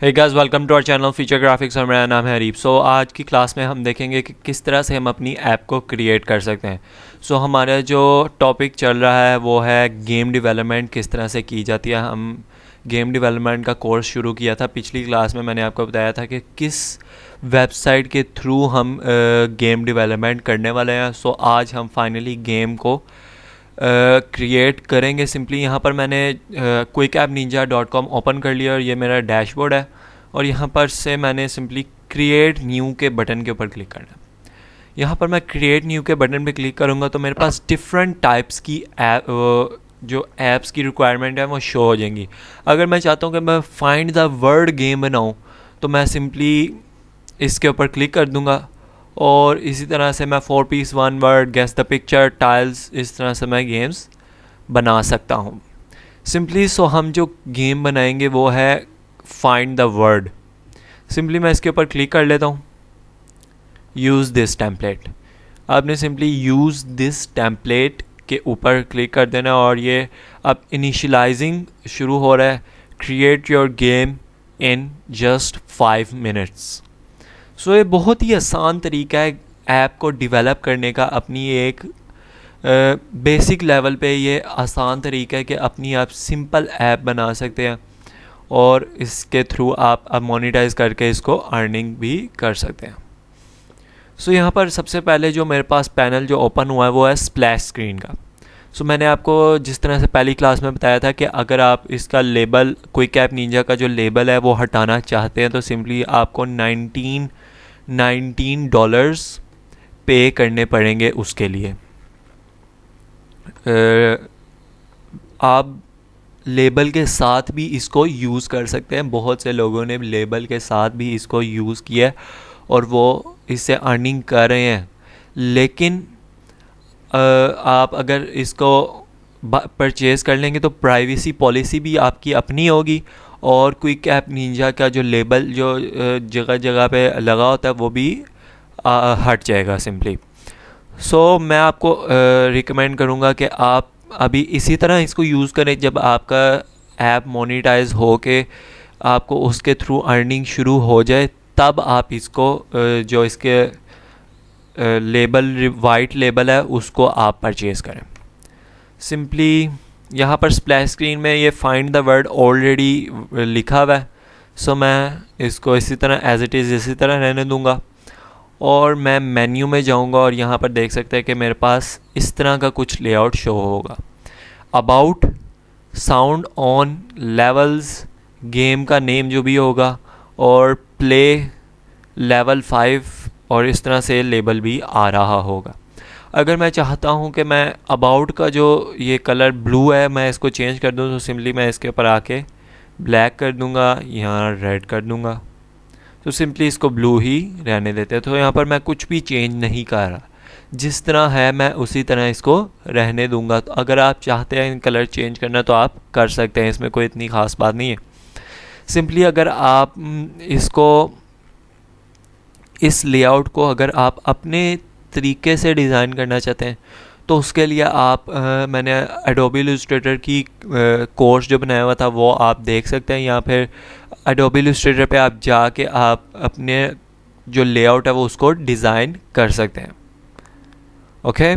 Hey guys, welcome to our channel feature graphics और मेरा नाम है हरीब। आज की क्लास में हम देखेंगे कि किस तरह से हम अपनी ऐप को क्रिएट कर सकते हैं। हमारा जो टॉपिक चल रहा है वो है गेम डेवलपमेंट किस तरह से की जाती है। हम गेम डेवलपमेंट का कोर्स शुरू किया था पिछली क्लास में। मैंने आपको बताया था कि किस वेबसाइट के थ्रू हम गेम डेवलपमेंट करने वाले हैं। आज हम फाइनली गेम को क्रिएट करेंगे। सिंपली यहाँ पर मैंने quickappninja.com ओपन कर लिया और ये मेरा डैशबोर्ड है और यहाँ पर से मैंने सिंपली क्रिएट न्यू के बटन के ऊपर क्लिक करना है। यहाँ पर मैं क्रिएट न्यू के बटन पे क्लिक करूँगा तो मेरे पास डिफरेंट टाइप्स की जो ऐप्स की रिक्वायरमेंट है वो शो हो जाएंगी। अगर मैं चाहता हूँ कि मैं फाइंड द वर्ड गेम बनाऊँ तो मैं सिंपली इसके ऊपर क्लिक कर दूँगा और इसी तरह से मैं 4 piece 1 word, guess the picture, tiles, इस तरह से मैं गेम्स बना सकता हूँ सिंपली। हम जो गेम बनाएंगे वो है फाइंड द वर्ड। सिंपली मैं इसके ऊपर क्लिक कर लेता हूँ, यूज़ दिस टेम्पलेट। आपने सिंपली यूज़ दिस टेम्पलेट के ऊपर क्लिक कर देना और ये अब इनिशियलाइजिंग शुरू हो रहा है। Create your game in just 5 minutes। ये बहुत ही आसान तरीका है ऐप को डेवलप करने का। अपनी एक बेसिक लेवल पे ये आसान तरीका है कि अपनी आप सिंपल ऐप बना सकते हैं और इसके थ्रू आप अब मोनेटाइज करके इसको अर्निंग भी कर सकते हैं। यहाँ पर सबसे पहले जो मेरे पास पैनल जो ओपन हुआ है वो है स्प्लैश स्क्रीन का। मैंने आपको जिस तरह से पहली क्लास में बताया था कि अगर आप इसका लेबल क्विक ऐप निंजा का जो लेबल है वो हटाना चाहते हैं तो सिंपली आपको $19 पे करने पड़ेंगे उसके लिए। आप लेबल के साथ भी इसको यूज़ कर सकते हैं। बहुत से लोगों ने लेबल के साथ भी इसको यूज़ किया है और वो इससे अर्निंग कर रहे हैं। लेकिन आप अगर इसको परचेज़ कर लेंगे तो प्राइवेसी पॉलिसी भी आपकी अपनी होगी और क्विक ऐप निंजा का जो लेबल जो जगह जगह पे लगा होता है वो भी हट जाएगा सिंपली। मैं आपको रिकमेंड करूँगा कि आप अभी इसी तरह इसको यूज़ करें। जब आपका ऐप मोनेटाइज हो के आपको उसके थ्रू अर्निंग शुरू हो जाए तब आप इसको जो इसके लेबल वाइट लेबल है उसको आप परचेज़ करें। सिंपली यहाँ पर स्प्लैश स्क्रीन में ये फाइंड द वर्ड ऑलरेडी लिखा हुआ है। मैं इसको इसी तरह एज इट इज़ इसी तरह रहने दूँगा और मैं मेन्यू में जाऊँगा और यहाँ पर देख सकते हैं कि मेरे पास इस तरह का कुछ लेआउट शो होगा। About, sound on, levels, game का नेम जो भी होगा और प्ले, लेवल 5 और इस तरह से लेबल भी आ रहा होगा। अगर मैं चाहता हूं कि मैं अबाउट का जो ये कलर ब्लू है मैं इसको चेंज कर दूं तो सिंपली मैं इसके ऊपर आके ब्लैक कर दूंगा, यहाँ रेड कर दूंगा। सिंपली इसको ब्लू ही रहने देते हैं। यहाँ पर मैं कुछ भी चेंज नहीं कर रहा, जिस तरह है मैं उसी तरह इसको रहने दूंगा। तो अगर आप चाहते हैं कलर चेंज करना तो आप कर सकते हैं, इसमें कोई इतनी ख़ास बात नहीं है। सिंपली अगर आप इसको इस लेआउट को अगर आप अपने तरीके से डिज़ाइन करना चाहते हैं तो उसके लिए आप मैंने एडोबी इलस्ट्रेटर की कोर्स जो बनाया हुआ था वो आप देख सकते हैं। या फिर एडोबी इलस्ट्रेटर पे आप जाके आप अपने जो लेआउट है वो उसको डिज़ाइन कर सकते हैं। ओके,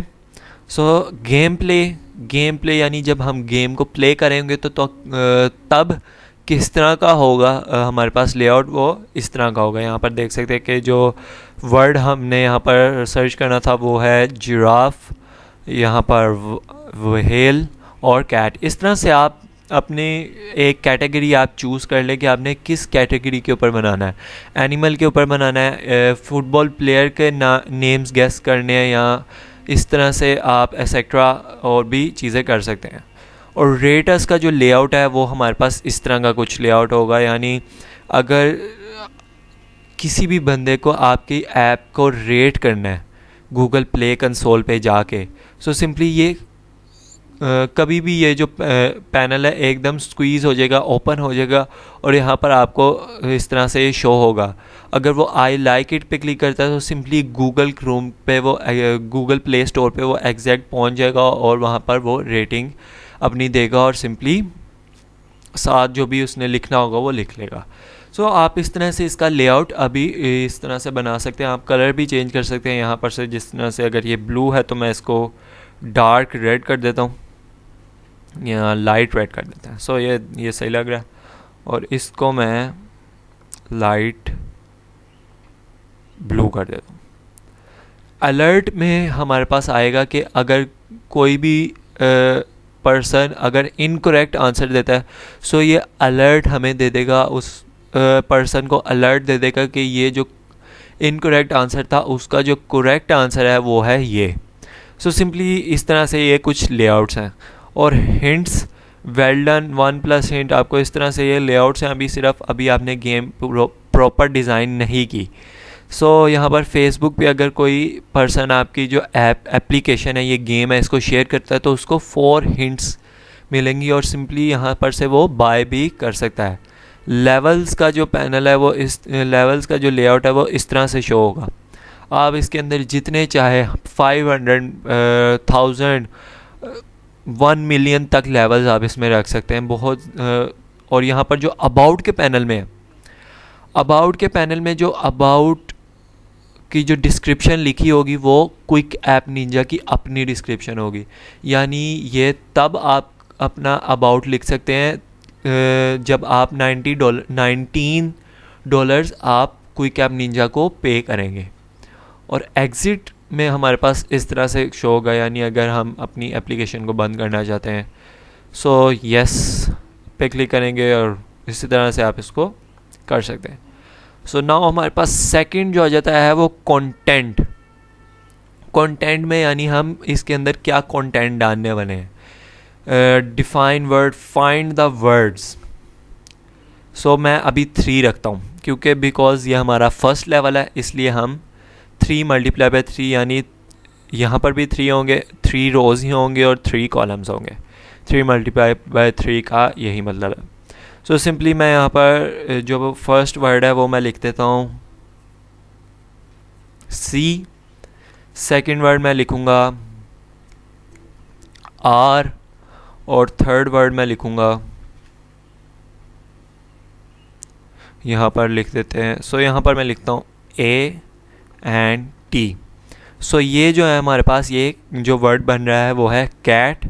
गेम प्ले यानी जब हम गेम को प्ले करेंगे तो तब किस तरह का होगा हमारे पास लेआउट, वो इस तरह का होगा। यहाँ पर देख सकते हैं कि जो वर्ड हमने यहाँ पर सर्च करना था वो है जिराफ, यहाँ पर व्हेल और कैट। इस तरह से आप अपने एक कैटेगरी आप चूज़ कर लें कि आपने किस कैटेगरी के ऊपर बनाना है। एनिमल के ऊपर बनाना है, फुटबॉल प्लेयर के नेम्स गेस करने हैं, या इस तरह से आप एक्सेट्रा और भी चीज़ें कर सकते हैं। और रेटर्स का जो लेआउट है वो हमारे पास इस तरह का कुछ लेआउट होगा। यानी अगर किसी भी बंदे को आपकी ऐप को रेट करना है गूगल प्ले कंसोल पे जाके, सिंपली ये कभी भी ये जो पैनल है एकदम स्क्वीज़ हो जाएगा, ओपन हो जाएगा और यहाँ पर आपको इस तरह से शो होगा। अगर वो आई लाइक इट पे क्लिक करता है तो सिंपली गूगल क्रोम पे वो गूगल प्ले स्टोर पे वो एग्जैक्ट पहुँच जाएगा और वहाँ पर वो रेटिंग अपनी देगा और सिंपली साथ जो भी उसने लिखना होगा वो लिख लेगा। सो आप इस तरह से इसका लेआउट अभी इस तरह से बना सकते हैं। आप कलर भी चेंज कर सकते हैं यहाँ पर से, जिस तरह से अगर ये ब्लू है तो मैं इसको डार्क रेड कर देता हूँ या लाइट रेड कर देते हैं। सो ये सही लग रहा है। और इसको मैं लाइट ब्लू कर देता हूँ। अलर्ट में हमारे पास आएगा कि अगर कोई भी पर्सन अगर इनकरेक्ट आंसर देता है, सो ये अलर्ट हमें दे देगा, उस पर्सन को अलर्ट दे देगा कि ये जो इनकरेक्ट आंसर था उसका जो करेक्ट आंसर है वो है ये। सो सिंपली इस तरह से ये कुछ लेआउट्स हैं। और हिंट्स, वेल डन, 1+ हिंट, आपको इस तरह से ये लेआउट्स हैं। अभी आपने गेम प्रॉपर डिज़ाइन नहीं की। सो यहाँ पर फेसबुक पे अगर कोई पर्सन आपकी जो एप्लीकेशन है, ये गेम है, इसको शेयर करता है तो उसको 4 हिंट्स मिलेंगी और सिंपली यहाँ पर से वो बाय भी कर सकता है। लेवल्स का जो पैनल है वो इस लेवल्स का जो लेआउट है वो इस तरह से शो होगा। आप इसके अंदर जितने चाहे 500, 1000, 1 मिलियन तक लेवल्स आप इसमें रख सकते हैं बहुत। और यहाँ पर जो अबाउट के पैनल में है, अबाउट के पैनल में जो अबाउट की जो डिस्क्रिप्शन लिखी होगी वो क्विक ऐप निंजा की अपनी डिस्क्रिप्शन होगी। यानी ये तब आप अपना अबाउट लिख सकते हैं जब आप $19 आप क्विक ऐप निंजा को पे करेंगे। और एग्ज़िट में हमारे पास इस तरह से शो होगा, यानी अगर हम अपनी एप्लीकेशन को बंद करना चाहते हैं, सो यस पे क्लिक करेंगे और इसी तरह से आप इसको कर सकते हैं। सो नाउ हमारे पास सेकंड जो आ जाता है वो कंटेंट। कंटेंट में यानी हम इसके अंदर क्या कंटेंट डालने वाले हैं। Define word, find the words. So मैं अभी 3 रखता हूँ क्योंकि बिकॉज ये हमारा फर्स्ट लेवल है, इसलिए हम 3 × 3 यानी यहाँ पर भी 3 होंगे, 3 रोज़ ही होंगे और 3 कॉलम्स होंगे। 3 × 3 का यही मतलब है। सो सिंपली मैं यहाँ पर जो फर्स्ट वर्ड है वो मैं लिख देता हूँ सी। सेकंड वर्ड मैं लिखूँगा आर और थर्ड वर्ड मैं लिखूँगा, यहाँ पर लिख देते हैं। सो यहाँ पर मैं लिखता हूँ ए एंड टी। सो ये जो है हमारे पास ये जो वर्ड बन रहा है वो है कैट,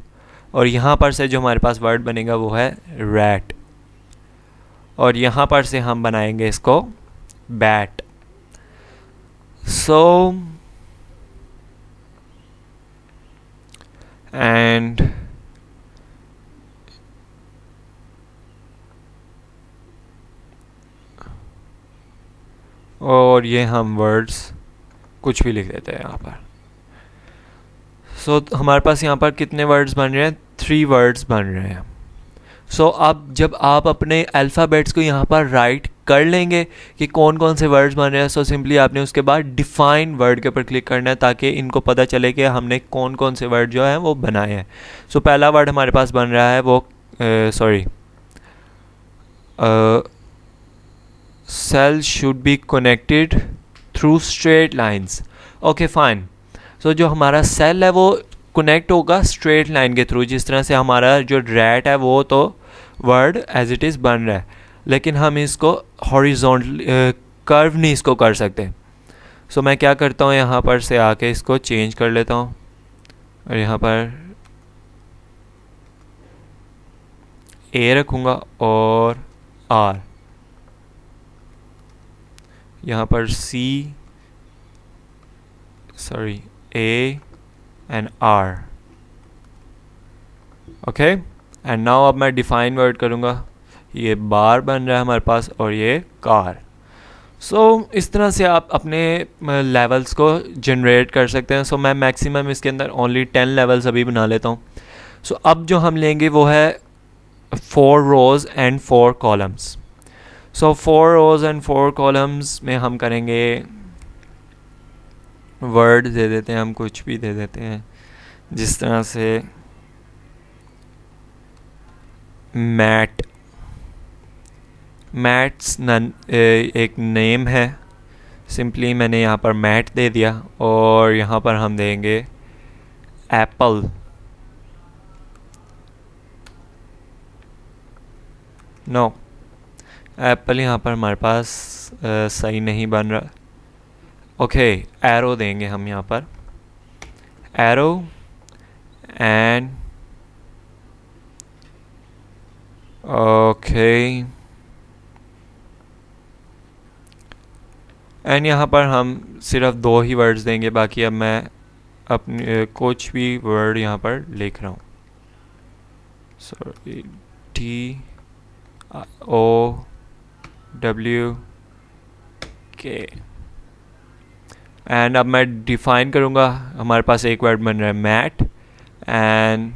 और यहाँ पर से जो हमारे पास वर्ड बनेगा वो है रैट, और यहाँ पर से हम बनाएंगे इसको बैट। सो एंड और ये हम वर्ड्स कुछ भी लिख देते हैं यहाँ पर। सो हमारे पास यहाँ पर कितने वर्ड्स बन रहे हैं? 3 वर्ड्स बन रहे हैं। सो अब जब आप अपने अल्फ़ाबेट्स को यहाँ पर राइट कर लेंगे कि कौन कौन से वर्ड्स बन रहे हैं, सो सिंपली आपने उसके बाद डिफ़ाइन वर्ड के ऊपर क्लिक करना है ताकि इनको पता चले कि हमने कौन कौन से वर्ड जो हैं वो बनाए हैं। सो पहला वर्ड हमारे पास बन रहा है वो cell should be connected through straight lines. Okay fine. So जो हमारा सेल है वो कनेक्ट होगा स्ट्रेट लाइन के थ्रू, जिस तरह से हमारा जो रैट है वो तो वर्ड एज इट इज़ बन रहा है, लेकिन हम इसको हॉरिजॉन्टल कर्व नहीं इसको कर सकते। सो मैं क्या करता हूँ, यहाँ पर से आके इसको चेंज कर लेता हूँ और यहाँ पर ए रखूँगा और आर, यहाँ पर A and R. Okay and now अब मैं डिफाइन वर्ड करूँगा, ये बार बन रहा है हमारे पास और ये कार। सो इस तरह से आप अपने लेवल्स को जनरेट कर सकते हैं। सो मैं मैक्सिमम इसके अंदर ओनली 10 लेवल्स अभी बना लेता हूँ। सो अब जो हम लेंगे वो है 4 rows and 4 columns. So 4 rows and 4 columns में हम करेंगे वर्ड दे देते हैं, हम कुछ भी दे देते हैं, जिस तरह से मैट्स एक नेम है, सिंपली मैंने यहाँ पर मैट दे दिया और यहाँ पर हम देंगे एप्पल। नो एप्पल यहाँ पर हमारे पास सही नहीं बन रहा। ओके, एरो देंगे हम यहाँ पर, एरो एंड ओके एंड यहाँ पर हम सिर्फ 2 ही वर्ड्स देंगे, बाकी अब मैं अपने कुछ भी वर्ड यहाँ पर लिख रहा हूँ। सॉरी, TOWK एंड अब मैं डिफाइन करूँगा। हमारे पास एक वर्ड बन रहा है मैट एंड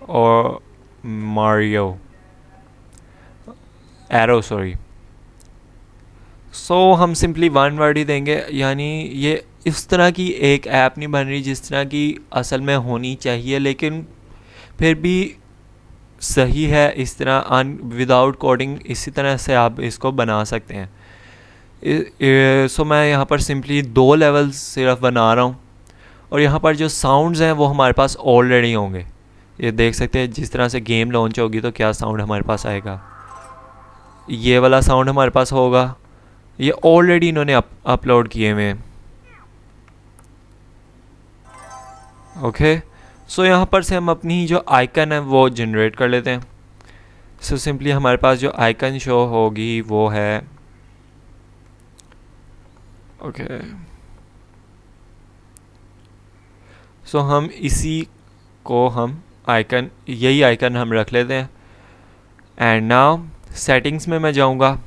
और मारियो एरो, सॉरी। सो हम सिंपली 1 वर्ड ही देंगे, यानी ये इस तरह की एक ऐप नहीं बन रही जिस तरह की असल में होनी चाहिए, लेकिन फिर भी सही है। इस तरह विदाउट कोडिंग इसी तरह से आप इसको बना सकते हैं। सो मैं यहाँ पर सिंपली 2 लेवल्स सिर्फ बना रहा हूँ और यहाँ पर जो साउंड्स हैं वो हमारे पास ऑलरेडी होंगे। ये देख सकते हैं जिस तरह से गेम लॉन्च होगी तो क्या साउंड हमारे पास आएगा। ये वाला साउंड हमारे पास होगा, ये ऑलरेडी इन्होंने अपलोड किए हुए हैं। ओके, सो यहाँ पर से हम अपनी जो आइकन है वो जनरेट कर लेते हैं। सो सिंपली हमारे पास जो आइकन शो होगी वो है ओके सो हम इसी को हम आइकन, यही आइकन हम रख लेते हैं। एंड नाउ सेटिंग्स में मैं जाऊँगा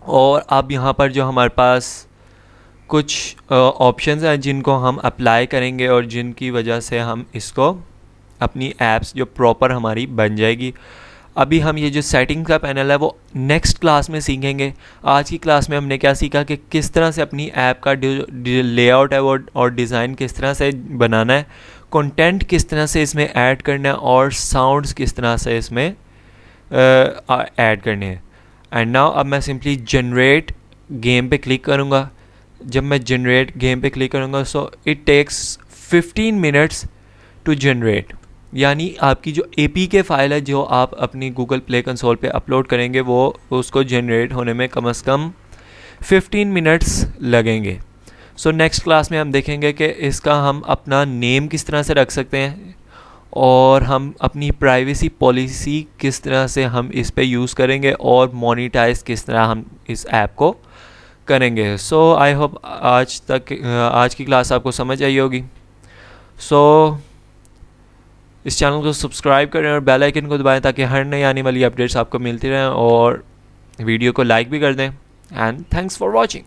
और अब यहाँ पर जो हमारे पास कुछ ऑप्शंस हैं जिनको हम अप्लाई करेंगे और जिनकी वजह से हम इसको अपनी ऐप्स जो प्रॉपर हमारी बन जाएगी। अभी हम ये जो सेटिंग का पैनल है वो नेक्स्ट क्लास में सीखेंगे। आज की क्लास में हमने क्या सीखा कि किस तरह से अपनी ऐप का लेआउट है वो और डिज़ाइन किस तरह से बनाना है, कंटेंट किस तरह से इसमें ऐड करना है और साउंड्स किस तरह से इसमें ऐड करने हैं। एंड नाउ अब मैं सिंपली जनरेट गेम पे क्लिक करूँगा। जब मैं जनरेट गेम पे क्लिक करूँगा so it takes 15 minutes to generate, यानी आपकी जो APK फ़ाइल है जो आप अपनी गूगल प्ले कंसोल पे अपलोड करेंगे वो उसको जनरेट होने में कम से कम 15 मिनट्स लगेंगे। सो नेक्स्ट क्लास में हम देखेंगे कि इसका हम अपना नेम किस तरह से रख सकते हैं और हम अपनी प्राइवेसी पॉलिसी किस तरह से हम इस पे यूज़ करेंगे और मोनेटाइज किस तरह हम इस ऐप को करेंगे। सो आई होप आज की क्लास आपको समझ आई होगी। सो इस चैनल को सब्सक्राइब करें और बेल आइकन को दबाएं ताकि हर नई आने वाली अपडेट्स आपको मिलती रहें और वीडियो को लाइक भी कर दें। And thanks for watching.